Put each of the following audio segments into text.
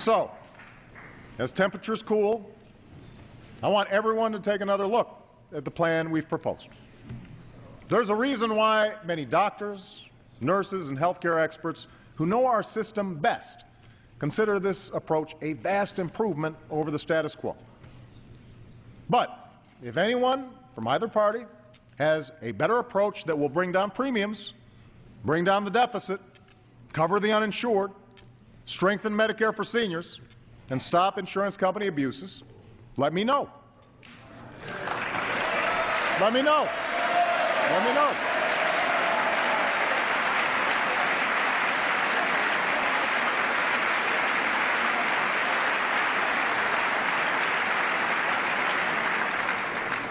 So, as temperatures cool, I want everyone to take another look at the plan we've proposed. There's a reason why many doctors, nurses, and healthcare experts who know our system best consider this approach a vast improvement over the status quo. But if anyone from either party has a better approach that will bring down premiums, bring down the deficit, cover the uninsured, strengthen Medicare for seniors, and stop insurance company abuses, let me know. Let me know. Let me know.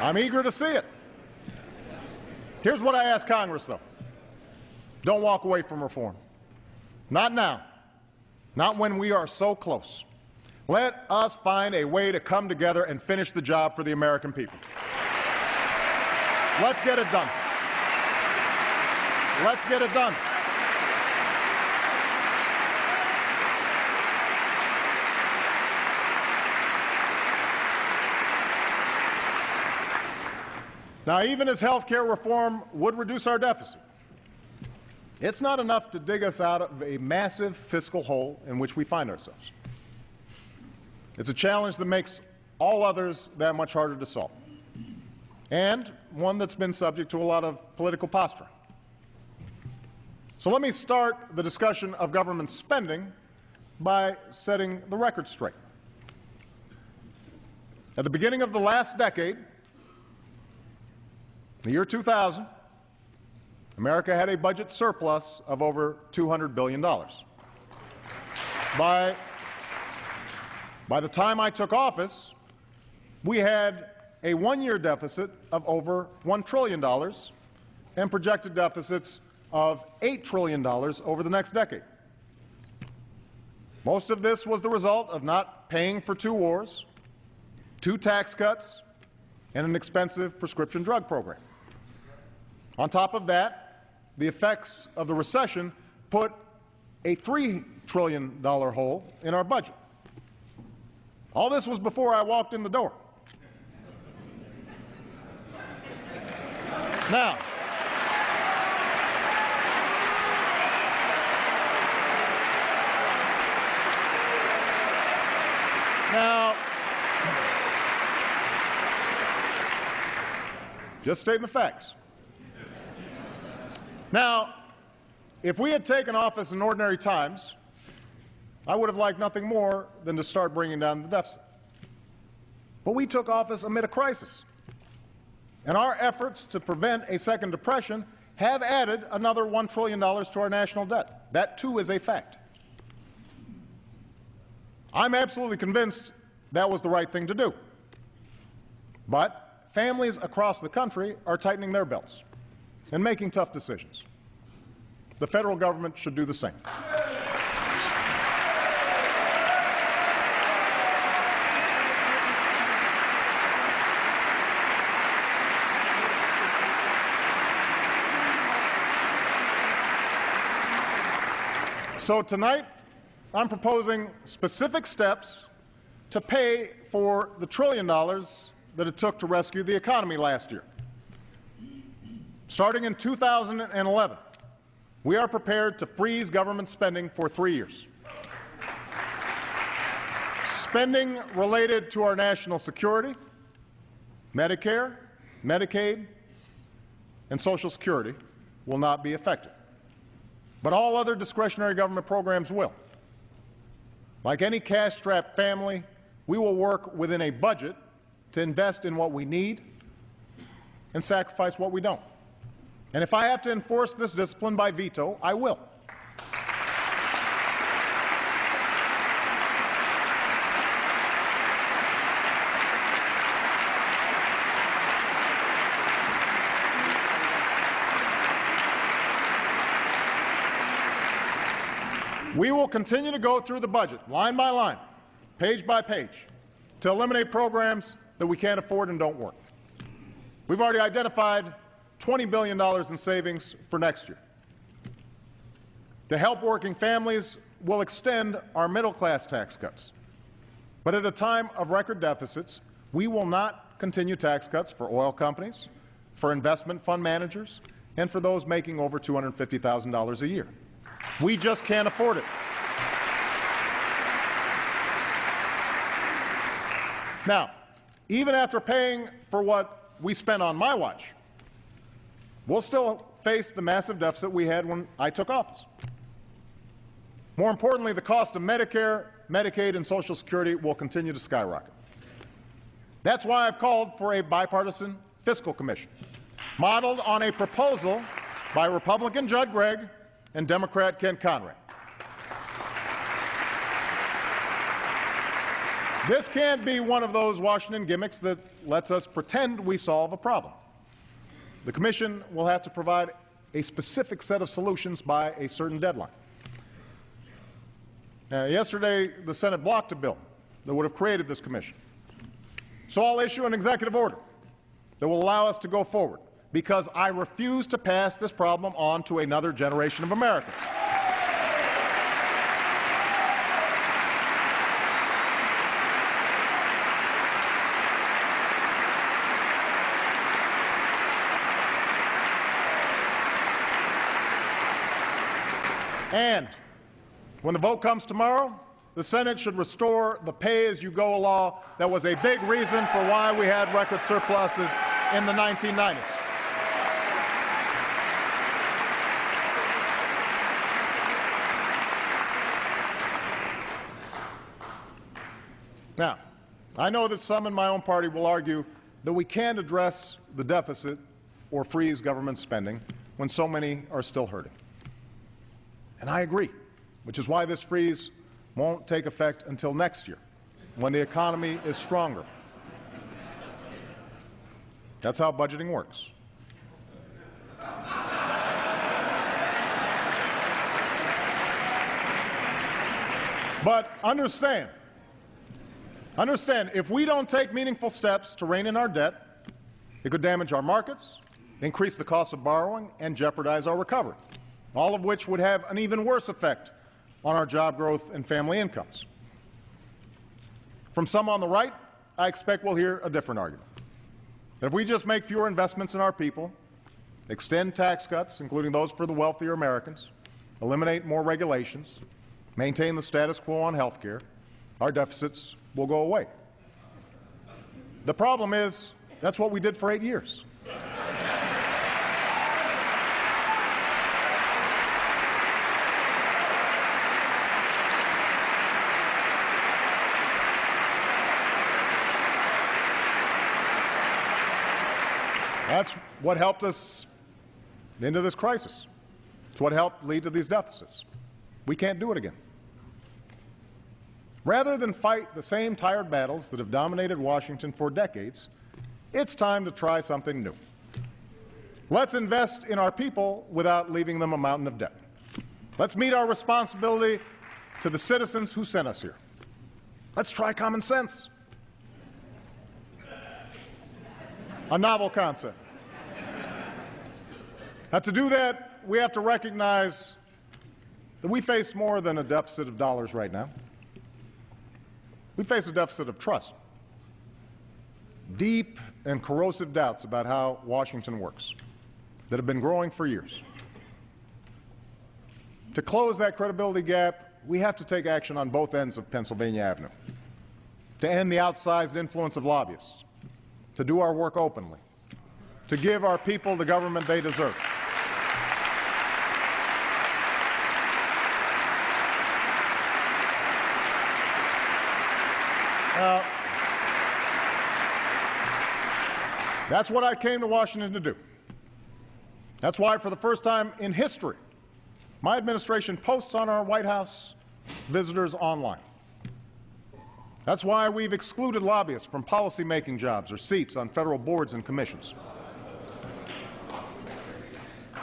I'm eager to see it. Here's what I ask Congress, though. Don't walk away from reform. Not now. Not when we are so close. Let us find a way to come together and finish the job for the American people. Let's get it done. Let's get it done. Now, even as health care reform would reduce our deficit, it's not enough to dig us out of a massive fiscal hole in which we find ourselves. It's a challenge that makes all others that much harder to solve, and one that's been subject to a lot of political posturing. So let me start the discussion of government spending by setting the record straight. At the beginning of the last decade, the year 2000, America had a budget surplus of over $200 billion. By the time I took office, we had a one-year deficit of over $1 trillion and projected deficits of $8 trillion over the next decade. Most of this was the result of not paying for 2 wars, 2 tax cuts, and an expensive prescription drug program. On top of that, the effects of the recession put a $3 trillion hole in our budget. All this was before I walked in the door. Now, just stating the facts. Now, if we had taken office in ordinary times, I would have liked nothing more than to start bringing down the deficit. But we took office amid a crisis, and our efforts to prevent a second depression have added another $1 trillion to our national debt. That, too, is a fact. I'm absolutely convinced that was the right thing to do. But families across the country are tightening their belts and making tough decisions. The federal government should do the same. So tonight, I'm proposing specific steps to pay for the $1 trillion that it took to rescue the economy last year. Starting in 2011, we are prepared to freeze government spending for 3 years. Spending related to our national security, Medicare, Medicaid, and Social Security will not be affected. But all other discretionary government programs will. Like any cash-strapped family, we will work within a budget to invest in what we need and sacrifice what we don't. And if I have to enforce this discipline by veto, I will. We will continue to go through the budget, line by line, page by page, to eliminate programs that we can't afford and don't work. We've already identified $20 billion in savings for next year. To help working families, will extend our middle-class tax cuts. But at a time of record deficits, we will not continue tax cuts for oil companies, for investment fund managers, and for those making over $250,000 a year. We just can't afford it. Now, even after paying for what we spent on my watch, we'll still face the massive deficit we had when I took office. More importantly, the cost of Medicare, Medicaid, and Social Security will continue to skyrocket. That's why I've called for a bipartisan fiscal commission, modeled on a proposal by Republican Judd Gregg and Democrat Kent Conrad. This can't be one of those Washington gimmicks that lets us pretend we solve a problem. The commission will have to provide a specific set of solutions by a certain deadline. Yesterday, the Senate blocked a bill that would have created this commission. So I'll issue an executive order that will allow us to go forward, because I refuse to pass this problem on to another generation of Americans. And when the vote comes tomorrow, the Senate should restore the pay-as-you-go law that was a big reason for why we had record surpluses in the 1990s. Now, I know that some in my own party will argue that we can't address the deficit or freeze government spending when so many are still hurting. And I agree, which is why this freeze won't take effect until next year, when the economy is stronger. That's how budgeting works. But understand, if we don't take meaningful steps to rein in our debt, it could damage our markets, increase the cost of borrowing, and jeopardize our recovery, all of which would have an even worse effect on our job growth and family incomes. From some on the right, I expect we'll hear a different argument. That if we just make fewer investments in our people, extend tax cuts, including those for the wealthier Americans, eliminate more regulations, maintain the status quo on health care, our deficits will go away. The problem is, that's what we did for 8 years. That's what helped us into this crisis. It's what helped lead to these deficits. We can't do it again. Rather than fight the same tired battles that have dominated Washington for decades, it's time to try something new. Let's invest in our people without leaving them a mountain of debt. Let's meet our responsibility to the citizens who sent us here. Let's try common sense. A novel concept. Now, to do that, we have to recognize that we face more than a deficit of dollars right now. We face a deficit of trust. Deep and corrosive doubts about how Washington works that have been growing for years. To close that credibility gap, we have to take action on both ends of Pennsylvania Avenue. To end the outsized influence of lobbyists. To do our work openly. To give our people the government they deserve. That's what I came to Washington to do. That's why, for the first time in history, my administration posts on our White House visitors online. That's why we've excluded lobbyists from policy-making jobs or seats on federal boards and commissions.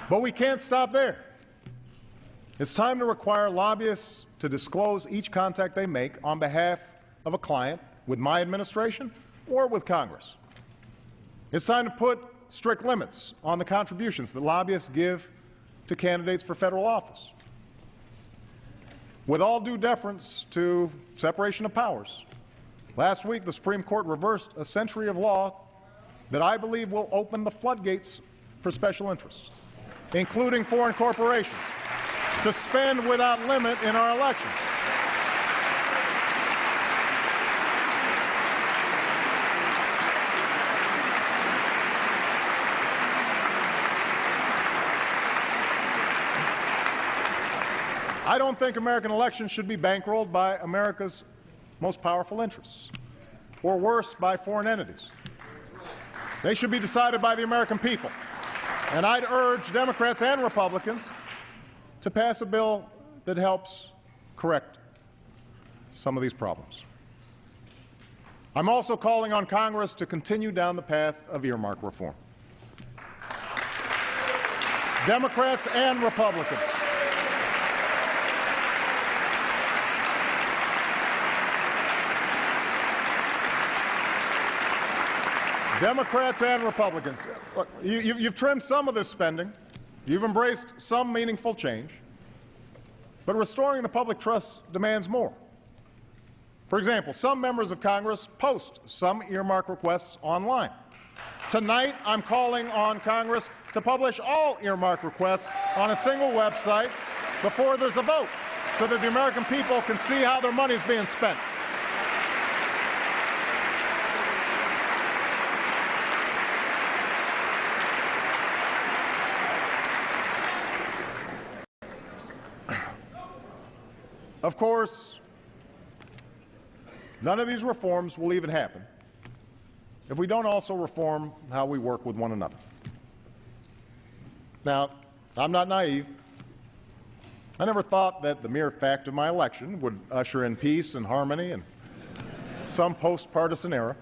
But we can't stop there. It's time to require lobbyists to disclose each contact they make on behalf of a client with my administration or with Congress. It's time to put strict limits on the contributions that lobbyists give to candidates for federal office. With all due deference to separation of powers, last week the Supreme Court reversed a century of law that I believe will open the floodgates for special interests, including foreign corporations, to spend without limit in our elections. I don't think American elections should be bankrolled by America's most powerful interests, or worse, by foreign entities. They should be decided by the American people. And I'd urge Democrats and Republicans to pass a bill that helps correct some of these problems. I'm also calling on Congress to continue down the path of earmark reform. Democrats and Republicans. Democrats and Republicans, look, you've trimmed some of this spending, you've embraced some meaningful change, but restoring the public trust demands more. For example, some members of Congress post some earmark requests online. Tonight, I'm calling on Congress to publish all earmark requests on a single website before there's a vote, so that the American people can see how their money is being spent. Of course, none of these reforms will even happen if we don't also reform how we work with one another. Now, I'm not naive. I never thought that the mere fact of my election would usher in peace and harmony in some post-partisan era.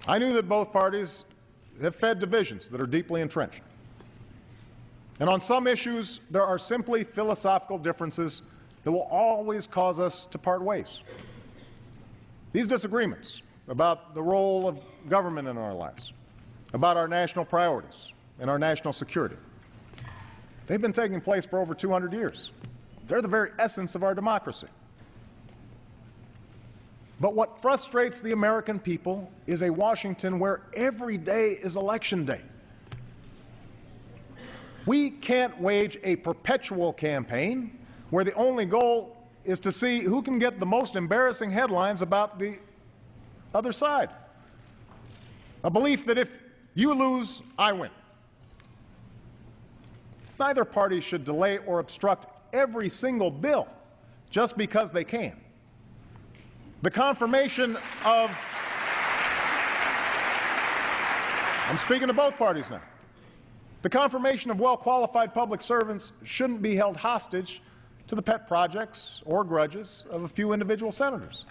I knew that both parties have fed divisions that are deeply entrenched. And on some issues, there are simply philosophical differences that will always cause us to part ways. These disagreements about the role of government in our lives, about our national priorities and our national security, they've been taking place for over 200 years. They're the very essence of our democracy. But what frustrates the American people is a Washington where every day is election day. We can't wage a perpetual campaign where the only goal is to see who can get the most embarrassing headlines about the other side. A belief that if you lose, I win. Neither party should delay or obstruct every single bill just because they can. The confirmation of, I'm speaking to both parties now, the confirmation of well-qualified public servants shouldn't be held hostage to the pet projects or grudges of a few individual senators.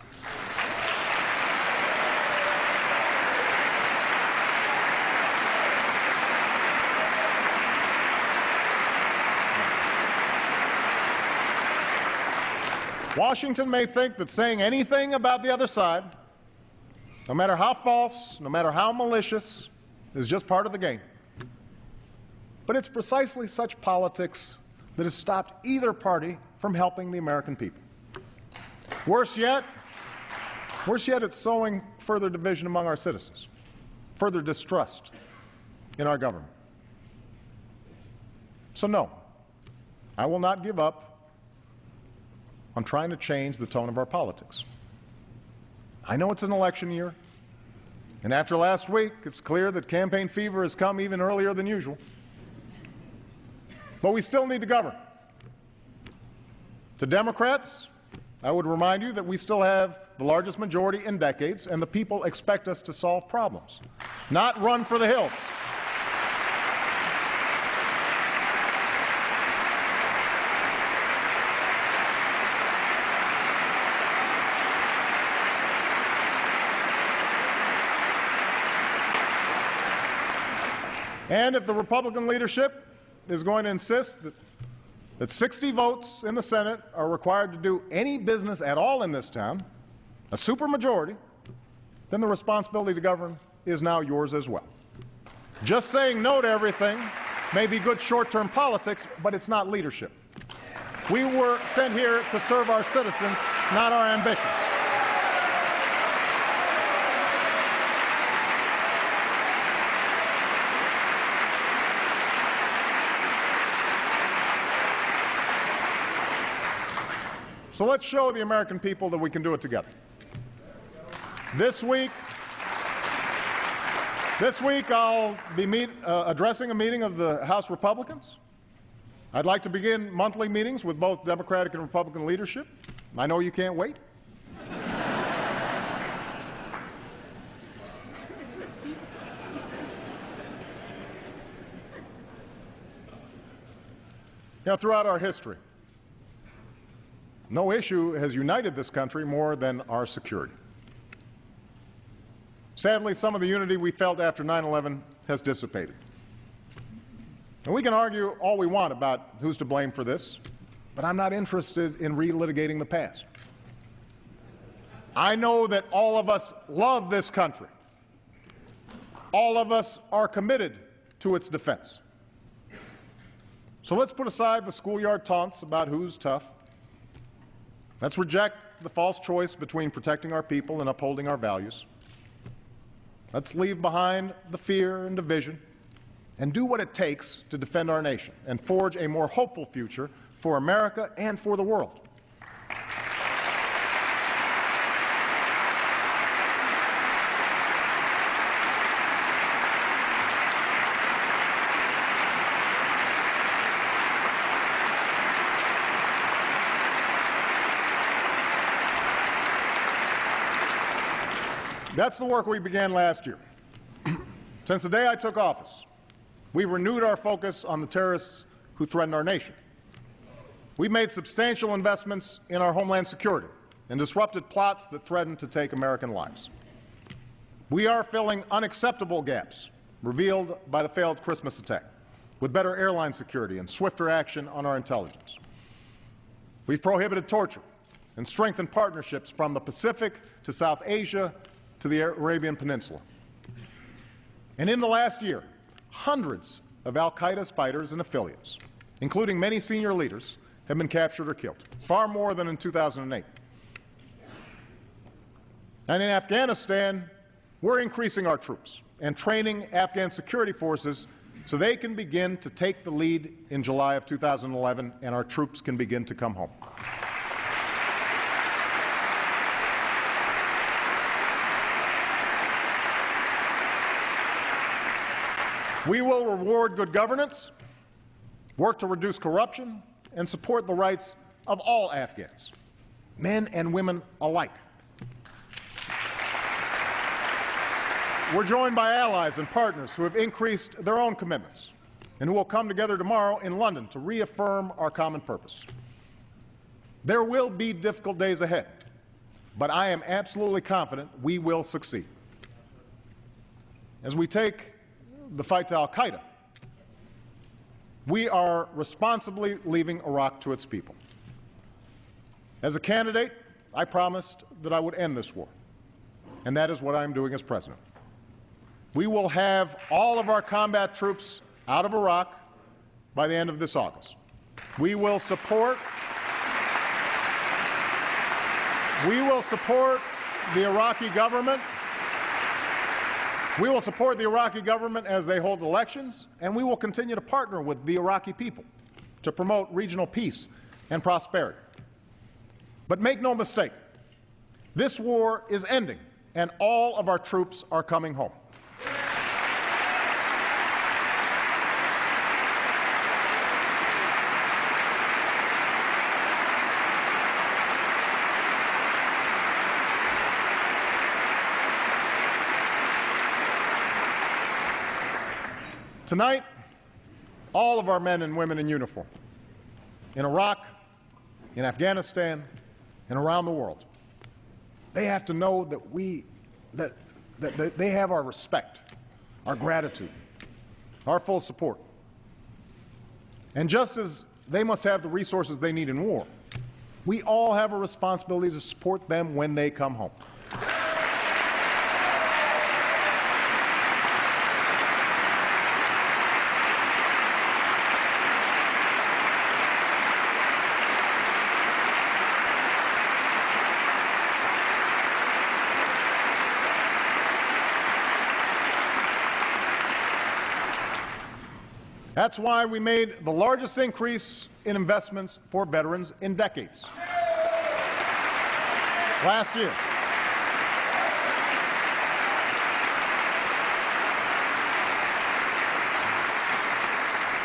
Washington may think that saying anything about the other side, no matter how false, no matter how malicious, is just part of the game. But it's precisely such politics that has stopped either party from helping the American people. Worse yet, it's sowing further division among our citizens, further distrust in our government. So no, I will not give up on trying to change the tone of our politics. I know it's an election year, and after last week, it's clear that campaign fever has come even earlier than usual. But we still need to govern. To Democrats, I would remind you that we still have the largest majority in decades, and the people expect us to solve problems, not run for the hills. And if the Republican leadership is going to insist that 60 votes in the Senate are required to do any business at all in this town, a supermajority, then the responsibility to govern is now yours as well. Just saying no to everything may be good short-term politics, but it's not leadership. We were sent here to serve our citizens, not our ambitions. So let's show the American people that we can do it together. This week I'll be addressing a meeting of the House Republicans. I'd like to begin monthly meetings with both Democratic and Republican leadership. I know you can't wait. Throughout our history, no issue has united this country more than our security. Sadly, some of the unity we felt after 9/11 has dissipated. And we can argue all we want about who's to blame for this, but I'm not interested in relitigating the past. I know that all of us love this country. All of us are committed to its defense. So let's put aside the schoolyard taunts about who's tough. Let's reject the false choice between protecting our people and upholding our values. Let's leave behind the fear and division and do what it takes to defend our nation and forge a more hopeful future for America and for the world. That's the work we began last year. Since the day I took office, we've renewed our focus on the terrorists who threaten our nation. We've made substantial investments in our homeland security and disrupted plots that threaten to take American lives. We are filling unacceptable gaps revealed by the failed Christmas attack with better airline security and swifter action on our intelligence. We've prohibited torture and strengthened partnerships from the Pacific to South Asia to the Arabian Peninsula. And in the last year, hundreds of al-Qaeda's fighters and affiliates, including many senior leaders, have been captured or killed, far more than in 2008. And in Afghanistan, we're increasing our troops and training Afghan security forces so they can begin to take the lead in July of 2011 and our troops can begin to come home. We will reward good governance, work to reduce corruption, and support the rights of all Afghans, men and women alike. We're joined by allies and partners who have increased their own commitments and who will come together tomorrow in London to reaffirm our common purpose. There will be difficult days ahead, but I am absolutely confident we will succeed. As we take the fight to al-Qaeda, we are responsibly leaving Iraq to its people. As a candidate, I promised that I would end this war, and that is what I am doing as president. We will have all of our combat troops out of Iraq by the end of this August. We will support the Iraqi government. We will support the Iraqi government as they hold elections, and we will continue to partner with the Iraqi people to promote regional peace and prosperity. But make no mistake, this war is ending, and all of our troops are coming home. Tonight, all of our men and women in uniform, in Iraq, in Afghanistan, and around the world, they have to know that they have our respect, our gratitude, our full support. And just as they must have the resources they need in war, we all have a responsibility to support them when they come home. That's why we made the largest increase in investments for veterans in decades last year.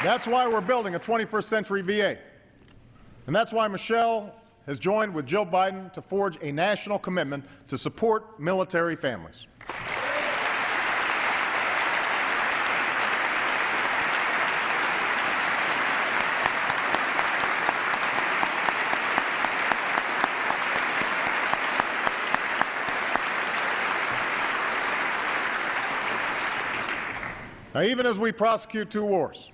That's why we're building a 21st century VA. And that's why Michelle has joined with Joe Biden to forge a national commitment to support military families. Now, even as we prosecute two wars,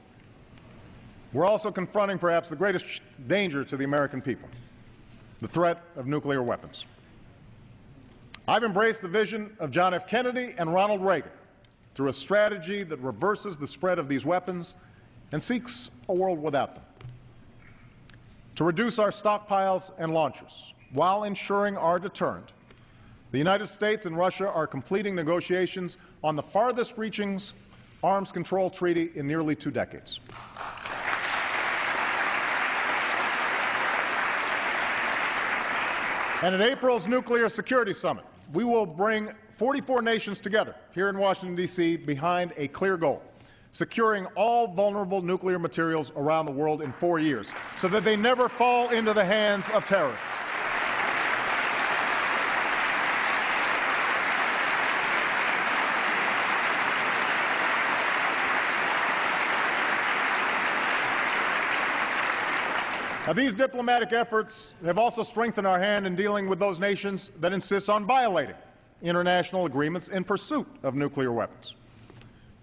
we're also confronting perhaps the greatest danger to the American people, the threat of nuclear weapons. I've embraced the vision of John F. Kennedy and Ronald Reagan through a strategy that reverses the spread of these weapons and seeks a world without them. To reduce our stockpiles and launchers while ensuring our deterrent, the United States and Russia are completing negotiations on the farthest-reaching arms control treaty in nearly 2 decades. And at April's Nuclear Security Summit, we will bring 44 nations together here in Washington, D.C. behind a clear goal: securing all vulnerable nuclear materials around the world in 4 years so that they never fall into the hands of terrorists. Now, these diplomatic efforts have also strengthened our hand in dealing with those nations that insist on violating international agreements in pursuit of nuclear weapons.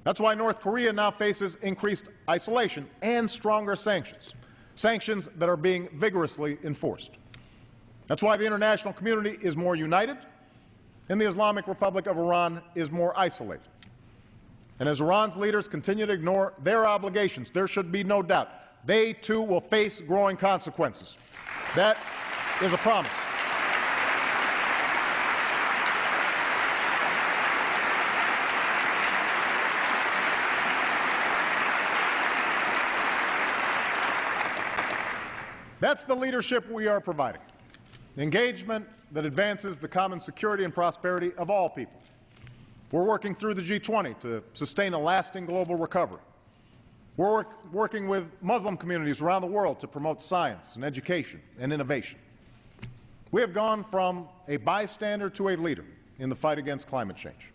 That's why North Korea now faces increased isolation and stronger sanctions, sanctions that are being vigorously enforced. That's why the international community is more united and the Islamic Republic of Iran is more isolated. And as Iran's leaders continue to ignore their obligations, there should be no doubt they, too, will face growing consequences. That is a promise. That's the leadership we are providing. Engagement that advances the common security and prosperity of all people. We're working through the G20 to sustain a lasting global recovery. We're working with Muslim communities around the world to promote science and education and innovation. We have gone from a bystander to a leader in the fight against climate change.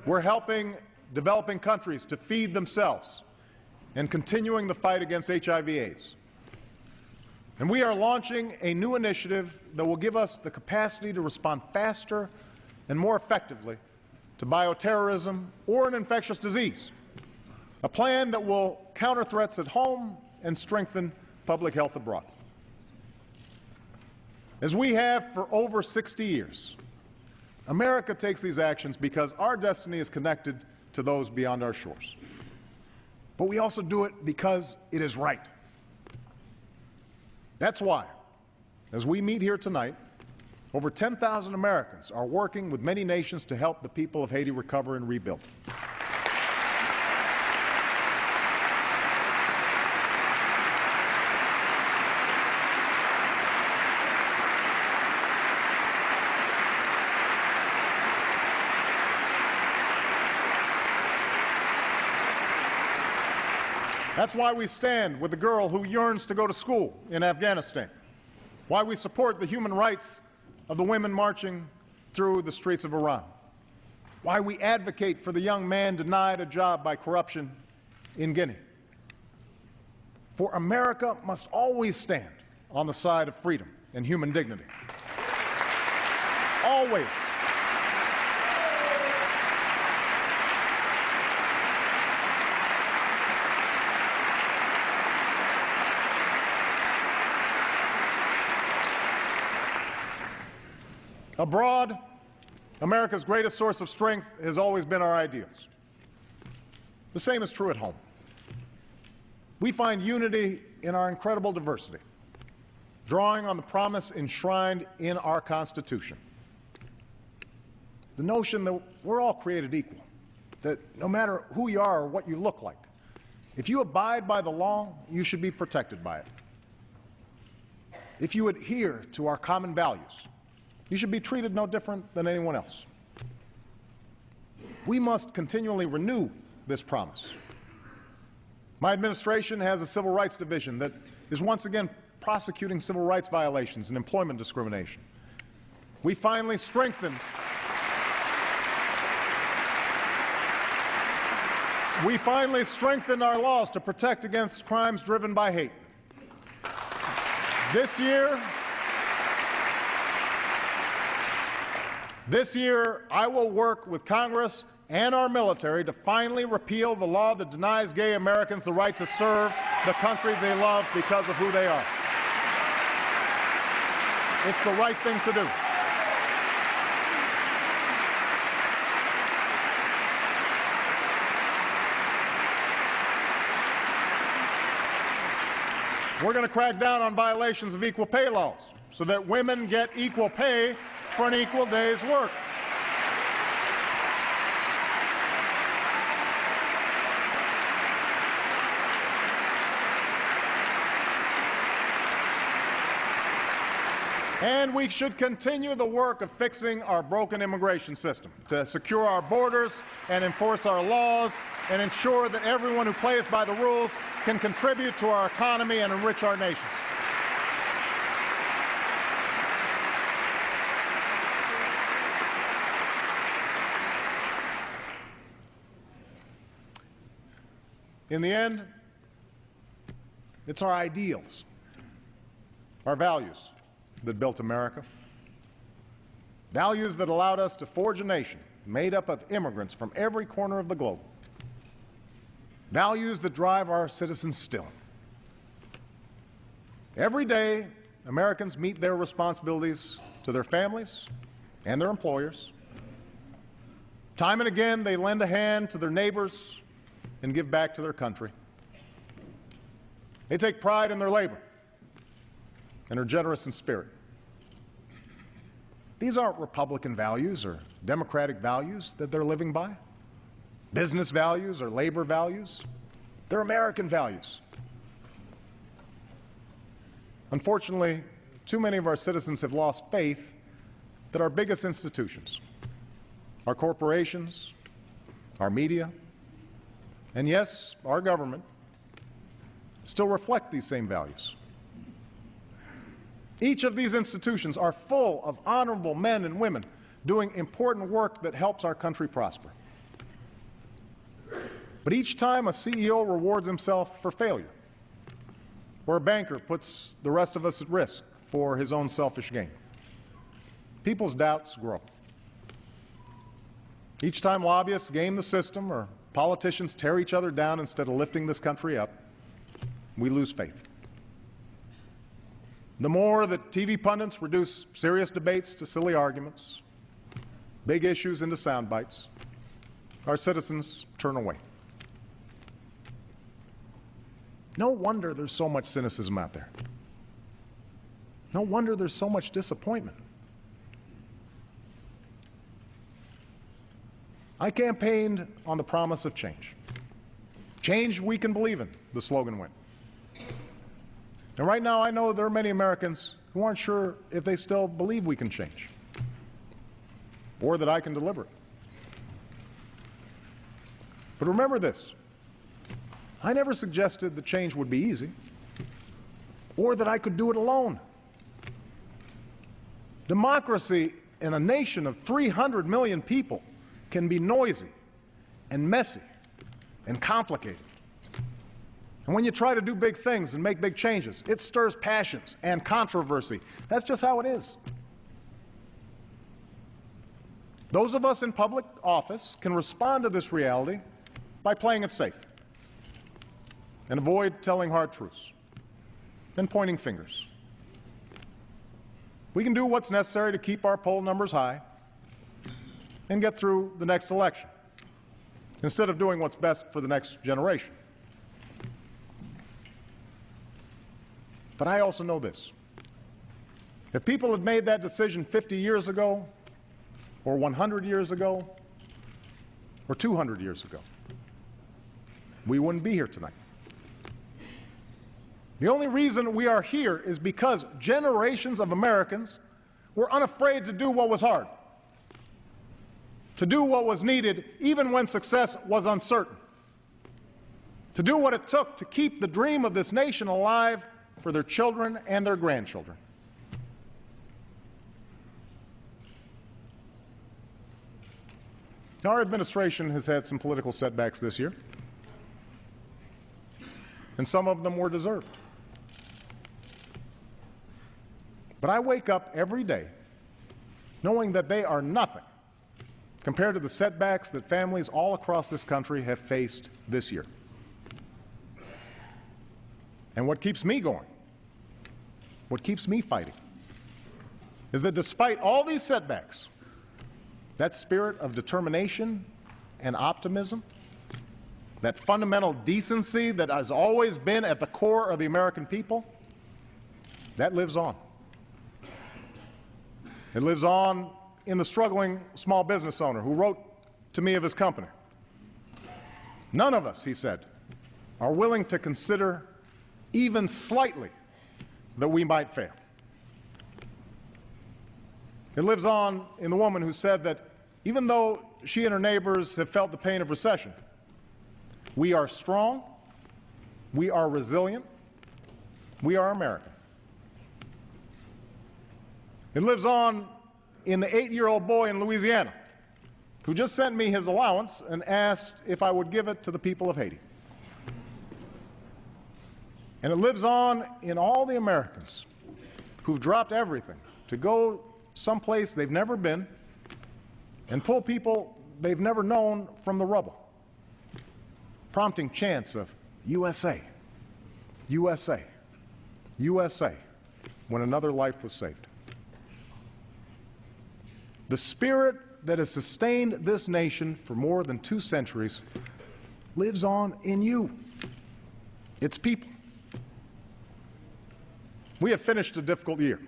We're helping developing countries to feed themselves and continuing the fight against HIV/AIDS. And we are launching a new initiative that will give us the capacity to respond faster and more effectively to bioterrorism or an infectious disease. A plan that will counter threats at home and strengthen public health abroad. As we have for over 60 years, America takes these actions because our destiny is connected to those beyond our shores. But we also do it because it is right. That's why, as we meet here tonight, over 10,000 Americans are working with many nations to help the people of Haiti recover and rebuild. That's why we stand with the girl who yearns to go to school in Afghanistan, why we support the human rights of the women marching through the streets of Iran, why we advocate for the young man denied a job by corruption in Guinea. For America must always stand on the side of freedom and human dignity. Always. Abroad, America's greatest source of strength has always been our ideals. The same is true at home. We find unity in our incredible diversity, drawing on the promise enshrined in our Constitution. The notion that we're all created equal, that no matter who you are or what you look like, If you abide by the law, you should be protected by it. If you adhere to our common values, you should be treated no different than anyone else. We must continually renew this promise. My administration has a civil rights division that is once again prosecuting civil rights violations and employment discrimination. We finally strengthened our laws to protect against crimes driven by hate. This year, I will work with Congress and our military to finally repeal the law that denies gay Americans the right to serve the country they love because of who they are. It's the right thing to do. We're going to crack down on violations of equal pay laws so that women get equal pay for an equal day's work. And we should continue the work of fixing our broken immigration system to secure our borders and enforce our laws and ensure that everyone who plays by the rules can contribute to our economy and enrich our nations. In the end, it's our ideals, our values that built America, values that allowed us to forge a nation made up of immigrants from every corner of the globe, values that drive our citizens still. Every day, Americans meet their responsibilities to their families and their employers. Time and again, they lend a hand to their neighbors and give back to their country. They take pride in their labor and are generous in spirit. These aren't Republican values or Democratic values that they're living by, business values or labor values. They're American values. Unfortunately, too many of our citizens have lost faith that our biggest institutions, our corporations, our media, and yes, our government, still reflect these same values. Each of these institutions are full of honorable men and women doing important work that helps our country prosper. But each time a CEO rewards himself for failure, or a banker puts the rest of us at risk for his own selfish gain, people's doubts grow. Each time lobbyists game the system or politicians tear each other down instead of lifting this country up, we lose faith. The more that TV pundits reduce serious debates to silly arguments, big issues into sound bites, our citizens turn away. No wonder there's so much cynicism out there. No wonder there's so much disappointment. I campaigned on the promise of change. Change we can believe in, the slogan went. And right now I know there are many Americans who aren't sure if they still believe we can change or that I can deliver it. But remember this, I never suggested that change would be easy or that I could do it alone. Democracy in a nation of 300 million people can be noisy and messy and complicated. And when you try to do big things and make big changes, it stirs passions and controversy. That's just how it is. Those of us in public office can respond to this reality by playing it safe and avoid telling hard truths and pointing fingers. We can do what's necessary to keep our poll numbers high and get through the next election instead of doing what's best for the next generation. But I also know this. If people had made that decision 50 years ago, or 100 years ago, or 200 years ago, we wouldn't be here tonight. The only reason we are here is because generations of Americans were unafraid to do what was hard, to do what was needed even when success was uncertain, to do what it took to keep the dream of this nation alive for their children and their grandchildren. Our administration has had some political setbacks this year, and some of them were deserved. But I wake up every day knowing that they are nothing compared to the setbacks that families all across this country have faced this year. And what keeps me going, what keeps me fighting, is that despite all these setbacks, that spirit of determination and optimism, that fundamental decency that has always been at the core of the American people, that lives on. It lives on in the struggling small business owner who wrote to me of his company. None of us, he said, are willing to consider even slightly that we might fail. It lives on in the woman who said that even though she and her neighbors have felt the pain of recession, we are strong, we are resilient, we are American. It lives on in the 8-year-old boy in Louisiana who just sent me his allowance and asked if I would give it to the people of Haiti. And it lives on in all the Americans who've dropped everything to go someplace they've never been and pull people they've never known from the rubble, prompting chants of USA, USA, USA, when another life was saved. The spirit that has sustained this nation for more than 2 centuries lives on in you, its people. We have finished a difficult year.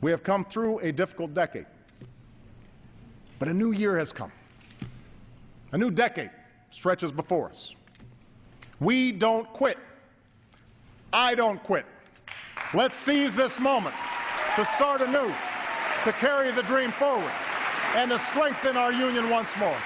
We have come through a difficult decade. But a new year has come. A new decade stretches before us. We don't quit. I don't quit. Let's seize this moment to start anew, to carry the dream forward, and to strengthen our union once more.